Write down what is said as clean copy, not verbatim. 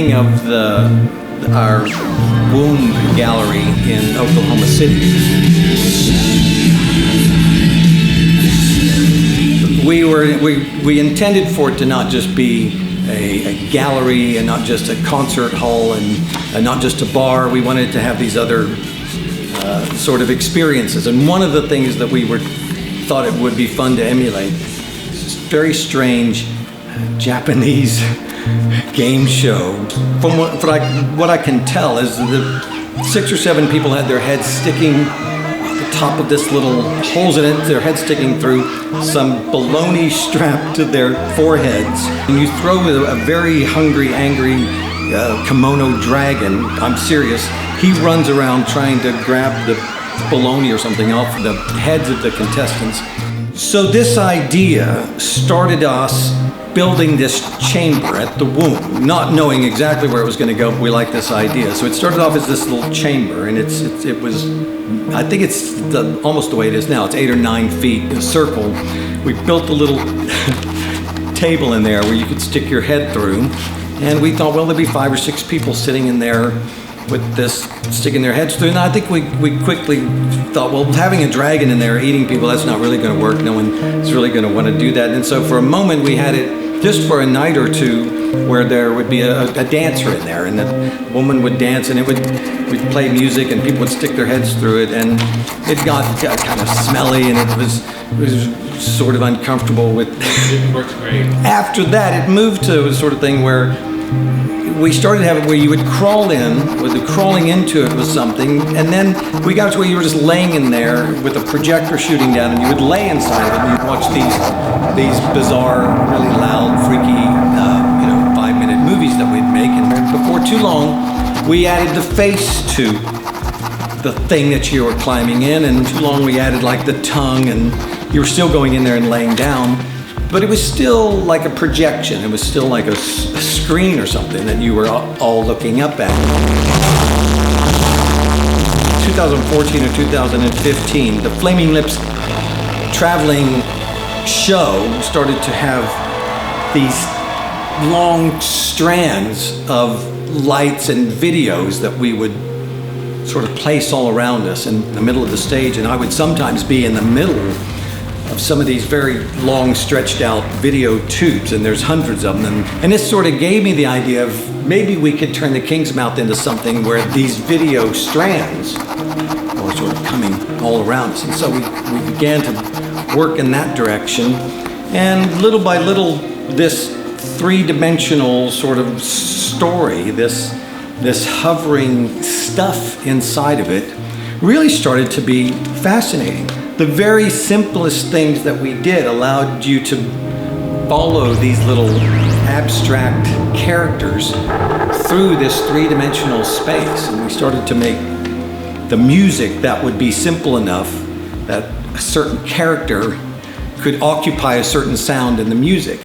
beginning of our womb gallery in Oklahoma City. We intended for it to not just be a gallery and not just a concert hall and not just a bar. We wanted to have these other sort of experiences. And one of the things that we thought it would be fun to emulate is this very strange Japanese game show. From what I can tell is the 6 or 7 people had their heads sticking at the top of this little holes in it, their heads sticking through some baloney strapped to their foreheads. And you throw a very hungry, angry kimono dragon, I'm serious, he runs around trying to grab the baloney or something off the heads of the contestants. So this idea started us building this chamber at the womb, not knowing exactly where it was going to go, but we liked this idea. So it started off as this little chamber, and it was, I think it's almost the way it is now. It's 8 or 9 feet in a circle. We built a little table in there where you could stick your head through, and we thought, well, there'd be 5 or 6 people sitting in there with this, sticking their heads through. And I think we quickly thought, well, having a dragon in there eating people, that's not really going to work. No one is really going to want to do that. And so for a moment, we had it just for a night or two where there would be a dancer in there, and the woman would dance, and we'd play music, and people would stick their heads through it, and it got kind of smelly, and it was sort of uncomfortable with. It works great. After that, it moved to a sort of thing where we started having where you would crawl in, with the crawling into it was something, and then we got to where you were just laying in there with a projector shooting down, and you would lay inside of it, and you'd watch these bizarre, really loud, freaky, 5-minute movies that we'd make. And before too long, we added the face to the thing that you were climbing in, and too long we added like the tongue, and you were still going in there and laying down. But it was still like a projection. It was still like a screen or something that you were all looking up at. 2014 or 2015, the Flaming Lips traveling show started to have these long strands of lights and videos that we would sort of place all around us in the middle of the stage. And I would sometimes be in the middle of some of these very long stretched out video tubes, and there's hundreds of them. And this sort of gave me the idea of maybe we could turn the King's Mouth into something where these video strands were sort of coming all around us. And so we began to work in that direction. And little by little, this 3-dimensional sort of story, this hovering stuff inside of it really started to be fascinating. The very simplest things that we did allowed you to follow these little abstract characters through this 3-dimensional space. And we started to make the music that would be simple enough that a certain character could occupy a certain sound in the music.